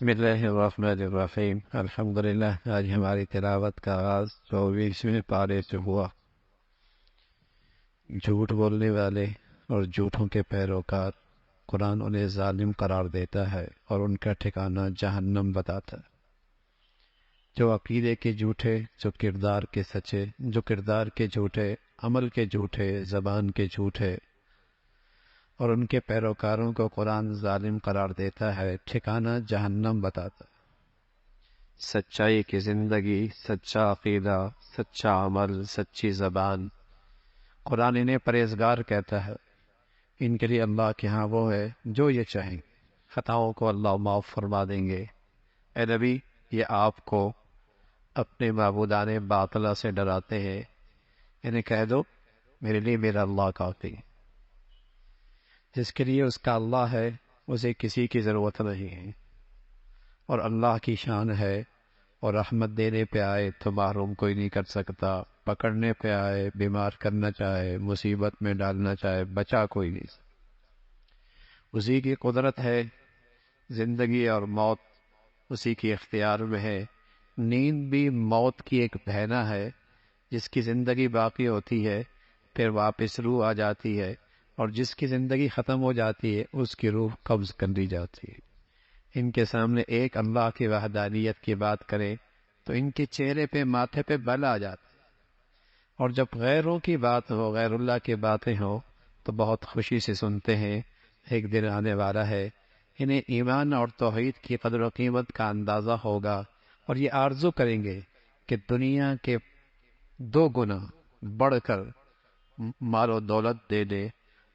بسم اللہ الرحمن الرحیم الحمدللہ۔ آج ہماری تلاوت کا آغاز 24ویں پارے سے ہوا۔ جھوٹ بولنے والے اور جھوٹوں کے پیروکار قرآن انہیں ظالم قرار دیتا ہے اور ان کا ٹھکانہ جہنم بتاتا ہے۔ جو عقیدے کے جھوٹے، جو کردار کے سچے، جو کردار کے جھوٹے، عمل کے جھوٹے، زبان کے جھوٹے، اور ان کے پیروکاروں کو قرآن ظالم قرار دیتا ہے، ٹھکانہ جہنم بتاتا ہے۔ سچائی کی زندگی، سچا عقیدہ، سچا عمل، سچی زبان، قرآن انہیں پرہیزگار کہتا ہے۔ ان کے لیے اللہ کے ہاں وہ ہے جو یہ چاہیں، خطاؤں کو اللہ معاف فرما دیں گے۔ اے نبی، یہ آپ کو اپنے معبودان باطلہ سے ڈراتے ہیں، انہیں کہہ دو میرے لیے میرا اللہ کافی ہے۔ جس کے لیے اس کا اللہ ہے اسے کسی کی ضرورت نہیں ہے، اور اللہ کی شان ہے، اور رحمت دینے پہ آئے تو محروم کوئی نہیں کر سکتا، پکڑنے پہ آئے، بیمار کرنا چاہے، مصیبت میں ڈالنا چاہے، بچا کوئی نہیں۔ اسی کی قدرت ہے، زندگی اور موت اسی کی اختیار میں ہے۔ نیند بھی موت کی ایک بہنہ ہے، جس کی زندگی باقی ہوتی ہے پھر واپس روح آ جاتی ہے، اور جس کی زندگی ختم ہو جاتی ہے اس کی روح قبض کر لی جاتی ہے۔ ان کے سامنے ایک اللہ کی وحدانیت کی بات کریں تو ان کے چہرے پہ، ماتھے پہ بل آ جاتا ہے، اور جب غیروں کی بات ہو، غیر اللہ کی باتیں ہوں تو بہت خوشی سے سنتے ہیں۔ ایک دن آنے والا ہے انہیں ایمان اور توحید کی قدر و قیمت کا اندازہ ہوگا، اور یہ آرزو کریں گے کہ دنیا کے 2 گنا بڑھ کر مال و دولت دے دے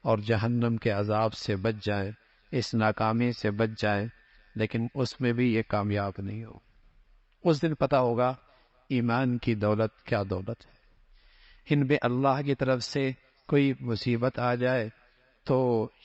اور جہنم کے عذاب سے بچ جائیں، اس ناکامی سے بچ جائیں، لیکن اس میں بھی یہ کامیاب نہیں ہو۔ اس دن پتہ ہوگا ایمان کی دولت کیا دولت ہے۔ ان میں اللہ کی طرف سے کوئی مصیبت آ جائے تو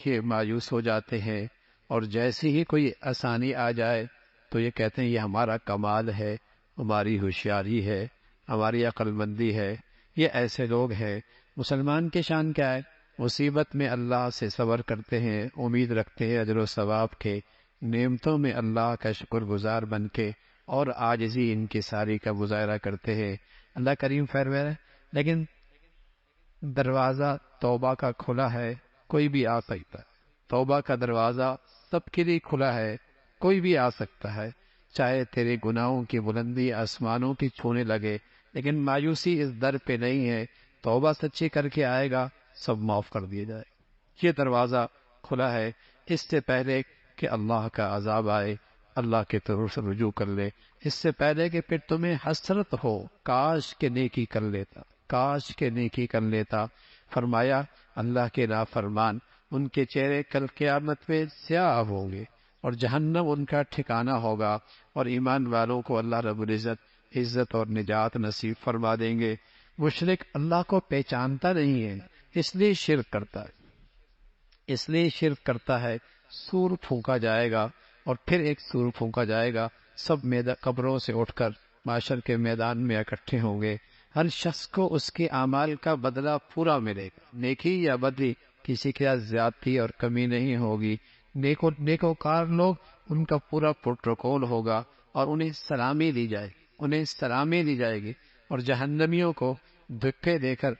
یہ مایوس ہو جاتے ہیں، اور جیسے ہی کوئی آسانی آ جائے تو یہ کہتے ہیں یہ ہمارا کمال ہے، ہماری ہوشیاری ہے، ہماری عقل مندی ہے۔ یہ ایسے لوگ ہیں۔ مسلمان کی شان کیا ہے؟ مصیبت میں اللہ سے صبر کرتے ہیں، امید رکھتے ہیں اجر و ثواب کے، نعمتوں میں اللہ کا شکر گزار بن کے، اور عاجزی ان کی ساری کا مظاہرہ کرتے ہیں۔ اللہ کریم فرماتا ہے لیکن دروازہ توبہ کا کھلا ہے، کوئی بھی آ سکتا ہے۔ توبہ کا دروازہ سب کے لیے کھلا ہے، کوئی بھی آ سکتا ہے، چاہے تیرے گناہوں کی بلندی آسمانوں کی چھونے لگے، لیکن مایوسی اس در پہ نہیں ہے۔ توبہ سچی کر کے آئے گا، سب معاف کر دیا جائے گا۔ یہ دروازہ کھلا ہے، اس سے پہلے کہ اللہ کا عذاب آئے، اللہ کے طرف سے رجوع کر لے، اس سے پہلے کہ پھر تمہیں حسرت ہو، کاش کہ نیکی کر لیتا، کاش کہ نیکی کر لیتا۔ فرمایا اللہ کے نافرمان ان کے چہرے کل قیامت میں سیاہ ہوں گے، اور جہنم ان کا ٹھکانہ ہوگا، اور ایمان والوں کو اللہ رب العزت عزت اور نجات نصیب فرما دیں گے۔ مشرک اللہ کو پہچانتا نہیں ہے، اس لیے شرک کرتا ہے، اس لیے شرک کرتا ہے۔ سور پھونکا جائے گا، اور پھر ایک سور پھونکا جائے گا، سب قبروں سے اٹھ کر معاشر کے میدان میں اکٹھے ہوں گے۔ ہر شخص کو اس کے اعمال کا بدلہ پورا ملے گا، نیکی یا بدی، کسی کے ساتھ زیادتی اور کمی نہیں ہوگی۔ نیکوکار لوگ، ان کا پورا پروٹوکول ہوگا، اور انہیں سلامی دی جائے گی، انہیں سلامی دی جائے گی، اور جہنمیوں کو دھکے دے کر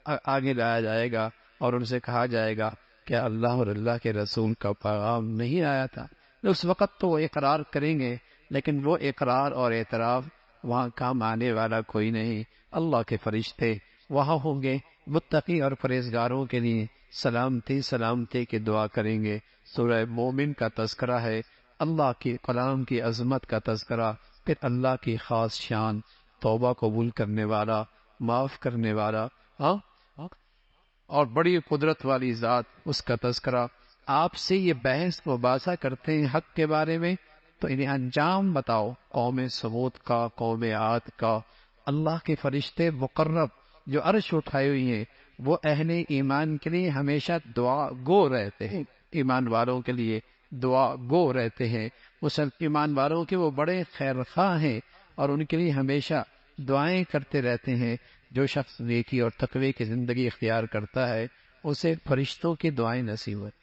آگے لایا جائے گا، اور ان سے کہا جائے گا کہ اللہ اور اللہ کے رسول کا پیغام نہیں آیا تھا۔ اس وقت تو وہ اقرار کریں گے، لیکن وہ اقرار اور اعتراف وہاں کام آنے والا کوئی نہیں۔ اللہ کے فرشتے وہاں ہوں گے، متقی اور پرہیزگاروں کے لیے سلامتی سلامتی کی دعا کریں گے۔ سورہ مومن کا تذکرہ ہے، اللہ کی کلام کی عظمت کا تذکرہ، پھر اللہ کی خاص شان، توبہ قبول کرنے والا، معاف کرنے والا، اور بڑی قدرت والی ذات، اس کا تذکرہ۔ آپ سے یہ بحث مباحثہ کرتے ہیں حق کے بارے میں، تو انہیں انجام بتاؤ، قوم سمود کا، قوم عاد کا۔ اللہ کے فرشتے مقرب جو عرش اٹھائے ہوئی ہیں، وہ اہل ایمان کے لیے ہمیشہ دعا گو رہتے ہیں، ایمان والوں کے لیے دعا گو رہتے ہیں۔ ایمان والوں کے وہ بڑے خیر خواہ ہیں، اور ان کے لیے ہمیشہ دعائیں کرتے رہتے ہیں۔ جو شخص نیکی اور تقوی کی زندگی اختیار کرتا ہے، اسے فرشتوں کی دعائیں نصیب ہوتی،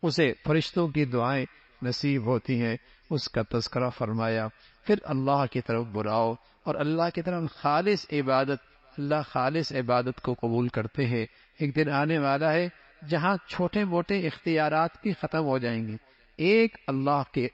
اسے فرشتوں کی دعائیں نصیب ہوتی ہیں اس کا تذکرہ فرمایا. پھر اللہ کی طرف بلاؤ اور اللہ کی طرف خالص عبادت. اللہ خالص عبادت کو قبول کرتے ہیں. ایک دن آنے والا ہے جہاں چھوٹے موٹے اختیارات بھی ختم ہو جائیں گے. ایک اللہ کی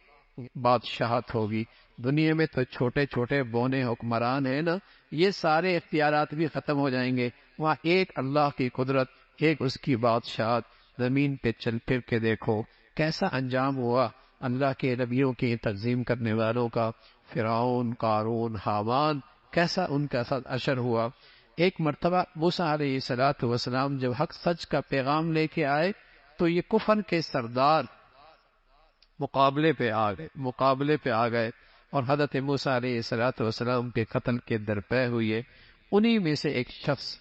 بادشاہت ہوگی. دنیا میں تو چھوٹے چھوٹے بونے حکمران ہیں نا، یہ سارے اختیارات بھی ختم ہو جائیں گے. وہاں ایک اللہ کی قدرت، ایک اس کی بادشاہت. زمین پہ چل پھر کے دیکھو کیسا انجام ہوا اللہ کے نبیوں کی تنظیم کرنے والوں کا. فرعون، قارون، حامان، کیسا ان کا ساتھ اشر ہوا. ایک مرتبہ موسیٰ علیہ السلام جب حق سچ کا پیغام لے کے آئے تو یہ کفر کے سردار مقابلے پہ آ گئے اور حضرت موسیٰ علیہ السلام کے قتل کے درپے ہوئے. انہی میں سے ایک شخص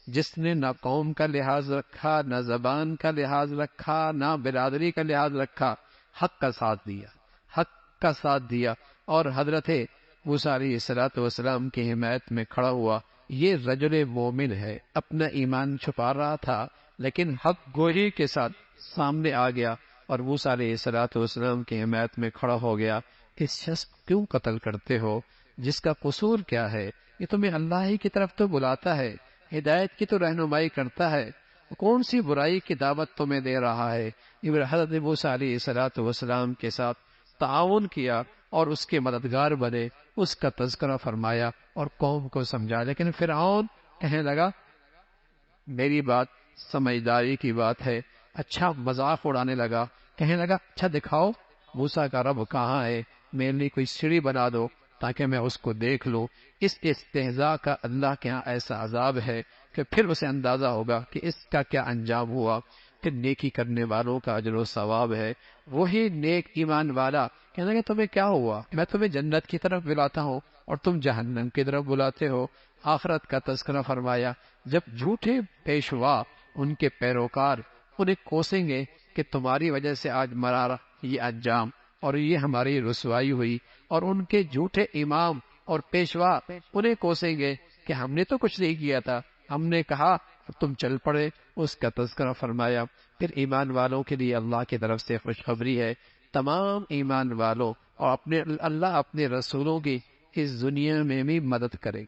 جس نے نہ قوم کا لحاظ رکھا، نہ زبان کا لحاظ رکھا، نہ برادری کا لحاظ رکھا، حق کا ساتھ دیا اور حضرت موسیٰ علیہ السلام کی حمایت میں کھڑا ہوا. یہ رجل مومن ہے، اپنا ایمان چھپا رہا تھا لیکن حق گوئی کے ساتھ سامنے آ گیا اور موسیٰ علیہ السلام کی حمایت میں کھڑا ہو گیا. اس شخص کیوں قتل کرتے ہو؟ جس کا قصور کیا ہے؟ یہ تمہیں اللہ ہی کی طرف تو بلاتا ہے، ہدایت کی تو رہنمائی کرتا ہے، کون سی برائی کی دعوت تمہیں دے رہا ہے؟ حضرت موسیٰ علیہ السلام کے ساتھ تعاون کیا اور اس کے مددگار بنے، اس کا تذکرہ فرمایا اور قوم کو سمجھا. لیکن فرعون کہنے لگا میری بات سمجھداری کی بات ہے. اچھا مذاق اڑانے لگا، کہنے لگا اچھا دکھاؤ موسیٰ کا رب کہاں ہے، میرے لیے کوئی سیڑھی بنا دو تاکہ میں اس کو دیکھ لوں. اس استہزاء کا اللہ کے ہاں ایسا عذاب ہے کہ پھر اسے اندازہ ہوگا کہ اس کا کیا انجام ہوا. کہ نیکی کرنے والوں کا اجر و ثواب ہے. وہی نیک ایمان والا کہنے لگا تمہیں کیا ہوا، میں تمہیں جنت کی طرف بلاتا ہوں اور تم جہنم کی طرف بلاتے ہو. آخرت کا تذکرہ فرمایا. جب جھوٹے پیشوا ان کے پیروکار انہیں کوسیں گے کہ تمہاری وجہ سے آج مرا یہ انجام اور یہ ہماری رسوائی ہوئی، اور ان کے جھوٹے امام اور پیشوا انہیں کوسیں گے کہ ہم نے تو کچھ نہیں کیا تھا، ہم نے کہا تم چل پڑے. اس کا تذکرہ فرمایا. پھر ایمان والوں کے لیے اللہ کی طرف سے خوشخبری ہے. تمام ایمان والوں اور اللہ اپنے رسولوں کی اس دنیا میں بھی مدد کرے.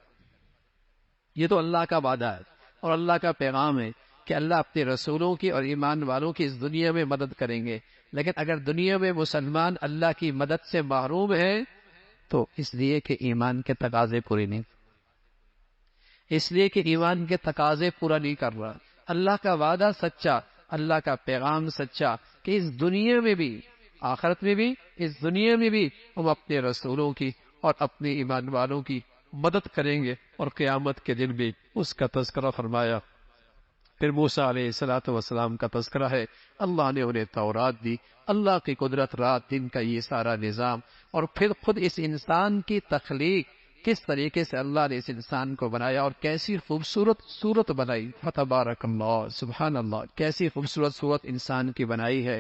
یہ تو اللہ کا وعدہ ہے اور اللہ کا پیغام ہے کہ اللہ اپنے رسولوں کی اور ایمان والوں کی اس دنیا میں مدد کریں گے. لیکن اگر دنیا میں مسلمان اللہ کی مدد سے محروم ہے تو اس لیے کہ ایمان کے تقاضے پورے نہیں، اس لیے کہ ایمان کے تقاضے پورا نہیں کر رہا. اللہ کا وعدہ سچا، اللہ کا پیغام سچا کہ اس دنیا میں بھی آخرت میں بھی اس دنیا میں بھی ہم اپنے رسولوں کی اور اپنے ایمان والوں کی مدد کریں گے اور قیامت کے دن بھی اس کا تذکرہ فرمایا. پھر موسیٰ علیہ السلام کا تذکرہ ہے. اللہ نے انہیں تورات دی، اللہ کی قدرت، رات دن کا یہ سارا نظام، اور پھر خود اس انسان کی تخلیق، کس طریقے سے اللہ نے اس انسان کو بنایا اور کیسی خوبصورت صورت بنائی. فتبارک اللہ، سبحان اللہ، کیسی خوبصورت صورت انسان کی بنائی ہے.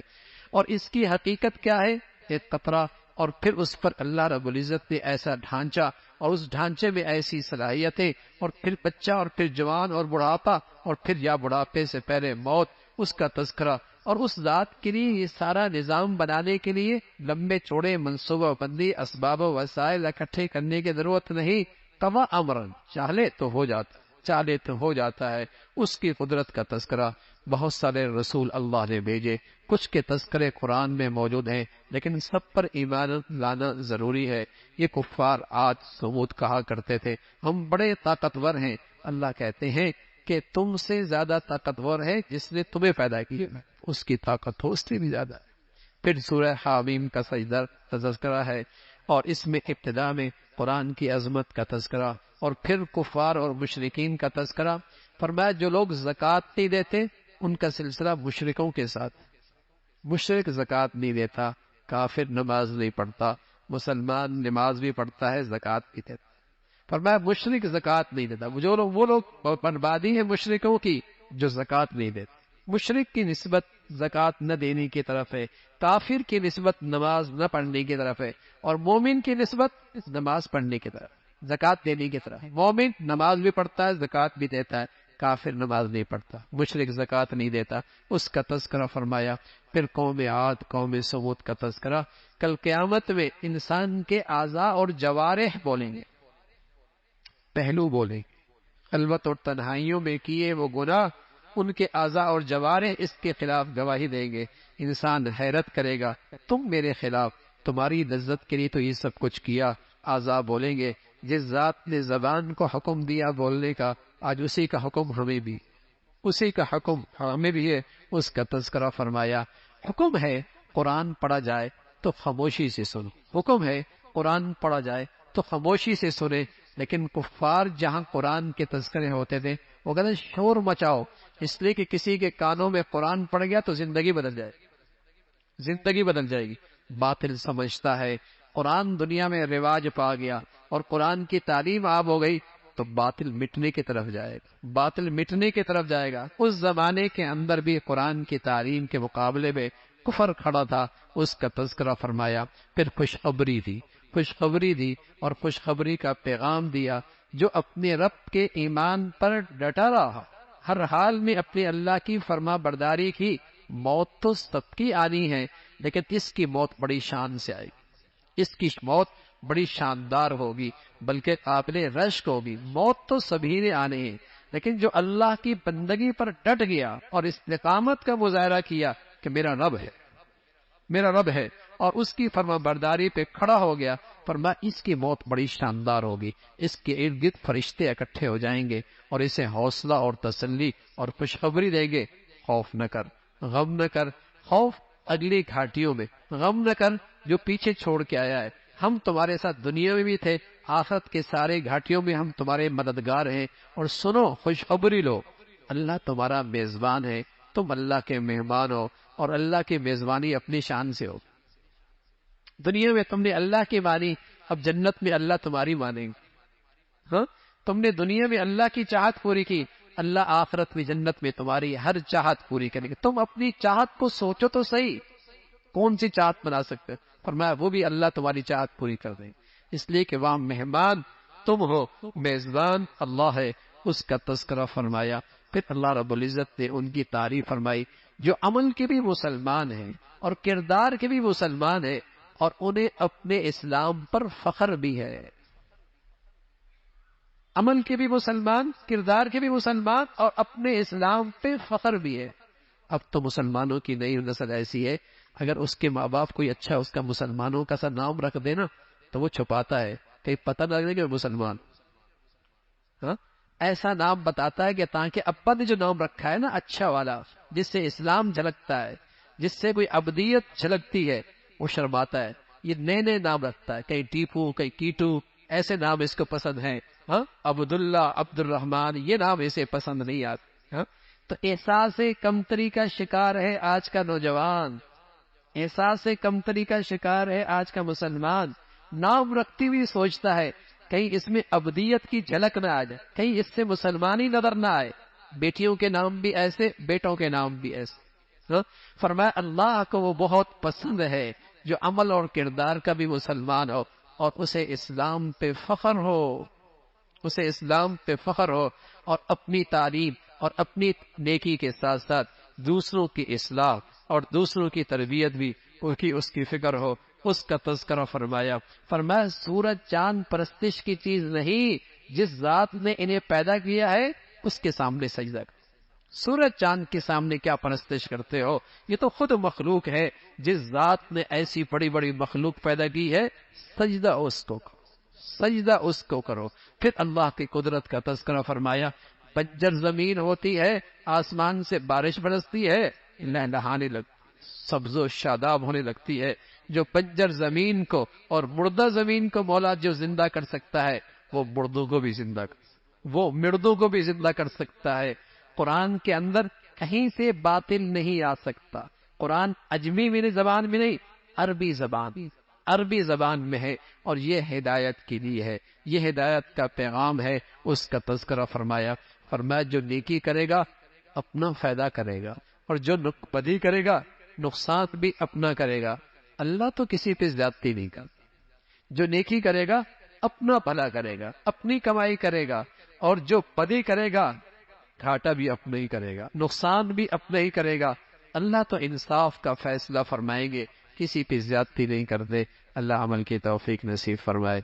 اور اس کی حقیقت کیا ہے؟ ایک قطرہ، اور پھر اس پر اللہ رب العزت نے ایسا ڈھانچہ اور اس ڈھانچے میں ایسی صلاحیتیں، اور پھر بچہ، اور پھر جوان اور بڑھاپا، اور پھر یا بڑھاپے سے پہلے موت، اس کا تذکرہ. اور اس ذات کے لیے یہ سارا نظام بنانے کے لیے لمبے چوڑے منصوبہ بندی، اسباب و وسائل اکٹھے کرنے کی ضرورت نہیں. قضا امرن، چاہے تو ہو جاتا ہے. اس کی قدرت کا تذکرہ. بہت سارے رسول اللہ نے بھیجے، کچھ کے تذکرے قرآن میں موجود ہیں لیکن سب پر ایمان لانا ضروری ہے. یہ کفار آج سمود کہا کرتے تھے ہم بڑے طاقتور ہیں. اللہ کہتے ہیں کہ تم سے زیادہ طاقتور ہے جس نے تمہیں پیدا کیا، اس کی طاقت ہو اس سے بھی زیادہ ہے. پھر سورہ حامیم کا سجدہ تذکرہ ہے، اور اس میں ابتدا میں قرآن کی عظمت کا تذکرہ، اور پھر کفار اور مشرکین کا تذکرہ. فرمایا جو لوگ زکوٰۃ نہیں دیتے ان کا سلسلہ مشرکوں کے ساتھ. مشرک زکوٰۃ نہیں دیتا، کافر نماز نہیں پڑھتا، مسلمان نماز بھی پڑھتا ہے، زکوٰۃ بھی دیتا. فرمایا مشرک زکوٰۃ نہیں دیتا. وہ لوگ بربادی ہے مشرکوں کی جو زکوٰۃ نہیں دیتے. مشرک کی نسبت زکوٰۃ نہ دینے کی طرف ہے، کافر کی نسبت نماز نہ پڑھنے کی طرف ہے، اور مومن کی نسبت نماز پڑھنے کی طرف، زکوٰۃ دینے کی طرف. مومن نماز بھی پڑھتا ہے، زکوٰۃ بھی دیتا ہے، کافر نماز نہیں پڑھتا، مشرک زکوٰۃ نہیں دیتا. اس کا تذکرہ فرمایا. پھر قوم عاد، قوم سمود کا تذکرہ۔ کل قیامت میں انسان کے اعضاء اور جوارح بولیں گے، پہلو بولیں گے، خلوت اور تنہائیوں میں کیے وہ گناہ، ان کے اعضاء اور جوارح اس کے خلاف گواہی دیں گے۔ انسان حیرت کرے گا، تم میرے خلاف، تمہاری لذت کے لیے تو یہ سب کچھ کیا۔ اعضاء بولیں گے، جس ذات نے زبان کو حکم دیا بولنے کا، آج اسی کا حکم ہمیں بھی، اسی کا حکم ہمیں بھی ہے، اس کا تذکرہ فرمایا۔ حکم ہے قرآن پڑھا جائے تو خاموشی سے سنو، حکم ہے قرآن پڑھا جائے تو خاموشی سے سنے، لیکن کفار جہاں قرآن کے تذکرے ہوتے تھے وہ کہتے ہیں شور مچاؤ، اس لیے کہ کسی کے کانوں میں قرآن پڑ گیا تو زندگی بدل جائے گی، زندگی بدل جائے گی۔ باطل سمجھتا ہے قرآن دنیا میں رواج پا گیا اور قرآن کی تعلیم عام ہو گئی تو باطل مٹنے کی طرف جائے گا، باطل مٹنے کی طرف جائے گا۔ اس زمانے کے اندر بھی قرآن کی تعلیم کے مقابلے میں کفر کھڑا تھا، اس کا تذکرہ فرمایا۔ پھر خوشخبری دی، خوشخبری دی اور خوشخبری کا پیغام دیا، جو اپنے رب کے ایمان پر ڈٹا رہا، ہر حال میں اپنے اللہ کی فرما برداری کی، موت تو سب کی آنی ہے لیکن اس کی موت بڑی شان سے آئے گی، اس کی موت بڑی شاندار ہوگی، بلکہ قابل رشک ہوگی۔ موت تو سبھی نے آنے ہیں، لیکن جو اللہ کی بندگی پر ڈٹ گیا اور استقامت کا مظاہرہ کیا کہ میرا رب ہے، میرا رب ہے، اور اس کی فرما برداری پہ کھڑا ہو گیا، فرمایا اس کی موت بڑی شاندار ہوگی، اس کے ارد گرد فرشتے اکٹھے ہو جائیں گے اور اسے حوصلہ اور تسلی اور خوشخبری دیں گے، خوف نہ کر، غم نہ کر، خوف اگلی گھاٹیوں میں، غم نہ کر جو پیچھے چھوڑ کے آیا ہے، ہم تمہارے ساتھ دنیا میں بھی تھے، آخرت کے سارے گھاٹیوں میں ہم تمہارے مددگار ہیں، اور سنو خوشخبری لو، اللہ تمہارا میزبان ہے، تم اللہ کے مہمان ہو، اور اللہ کی میزبانی اپنی شان سے ہو۔ دنیا میں تم نے اللہ کی مانی، اب جنت میں اللہ تمہاری مانیں گے۔ ہاں، تم نے دنیا میں اللہ کی چاہت پوری کی، اللہ آخرت میں جنت میں تمہاری ہر چاہت پوری کریں گے۔ تم اپنی چاہت کو سوچو تو صحیح، کون سی چاہت بنا سکتے؟ فرمایا وہ بھی اللہ تمہاری چاہت پوری کر دیں، اس لیے کہ وہاں مہمان تم ہو، میزبان اللہ ہے، اس کا تذکرہ فرمایا۔ پھر اللہ رب العزت نے ان کی تعریف فرمائی جو عمل کے بھی مسلمان ہیں اور کردار کے بھی مسلمان ہیں، اور انہیں اپنے اسلام پر فخر بھی ہے۔ عمل کے بھی مسلمان، کردار کے بھی مسلمان، اور اپنے اسلام پہ فخر بھی ہے۔ اب تو مسلمانوں کی نئی نسل ایسی ہے، اگر اس کے ماں باپ کوئی اچھا اس کا مسلمانوں کا سا نام رکھ دینا تو وہ چھپاتا ہے، کہیں پتہ نہ لگے کہ وہ مسلمان، ہاں ایسا نام بتاتا ہے کہ تاکہ ابا نے جو نام رکھا ہے نا اچھا والا، جس سے اسلام جھلکتا ہے، جس سے کوئی ابدیت جھلکتی ہے، وہ شرماتا ہے، یہ نئے نئے نام رکھتا ہے، کہیں ٹیپو، کہیں کیٹو، ایسے نام اس کو پسند ہیں، ہاں عبداللہ، عبد الرحمن، یہ نام اسے پسند نہیں آتے، ہاں تو احساس کمتری کا شکار ہے آج کا نوجوان، احساس کمتری کا شکار ہے آج کا مسلمان، نام رکھتی ہوئی سوچتا ہے کہیں اس میں ابدیت کی جھلک نہ آ جائے، کہیں اس سے مسلمانی نظر نہ آئے، بیٹیوں کے نام بھی ایسے، بیٹوں کے نام بھی ایسے، ہاں؟ فرمایا اللہ کو وہ بہت پسند ہے جو عمل اور کردار کا بھی مسلمان ہو اور اسے اسلام پہ فخر ہو، اسے اسلام پہ فخر ہو، اور اپنی تعلیم اور اپنی نیکی کے ساتھ ساتھ دوسروں کی اصلاح اور دوسروں کی تربیت بھی اس کی فکر ہو، اس کا تذکرہ فرمایا۔ فرمایا سورج چاند پرستش کی چیز نہیں، جس ذات نے انہیں پیدا کیا ہے اس کے سامنے سجدہ کر۔ سورج چاند کے سامنے کیا پرستش کرتے ہو؟ یہ تو خود مخلوق ہے، جس ذات نے ایسی بڑی بڑی مخلوق پیدا کی ہے، سجدہ اس کو کرو، سجدہ اس کو کرو۔ پھر اللہ کی قدرت کا تذکرہ فرمایا، بنجر زمین ہوتی ہے، آسمان سے بارش برستی ہے، لہلہانے لگتی، سبز و شاداب ہونے لگتی ہے۔ جو بنجر زمین کو اور مردہ زمین کو مولا جو زندہ کر سکتا ہے، وہ مردوں کو بھی زندہ وہ مردوں کو بھی زندہ کر سکتا ہے۔ قرآن کے اندر کہیں سے باطل نہیں آ سکتا۔ قرآن اجمی میری زبان میں نہیں، عربی زبان میں ہے، اور یہ ہدایت کے لیے ہے، یہ ہدایت کا پیغام ہے، اس کا تذکرہ فرمایا۔ فرمایا جو نیکی کرے گا اپنا فائدہ کرے گا، اور جو بدی کرے گا نقصان بھی اپنا کرے گا۔ اللہ تو کسی پہ زیادتی نہیں کرتا، جو نیکی کرے گا اپنا بھلا کرے گا، اپنی کمائی کرے گا، اور جو بدی کرے گا گھاٹا بھی اپنا ہی کرے گا، نقصان بھی اپنا ہی کرے گا۔ اللہ تو انصاف کا فیصلہ فرمائیں گے، کسی پہ زیادتی نہیں کرتے۔ اللہ عمل کی توفیق نصیب فرمائے۔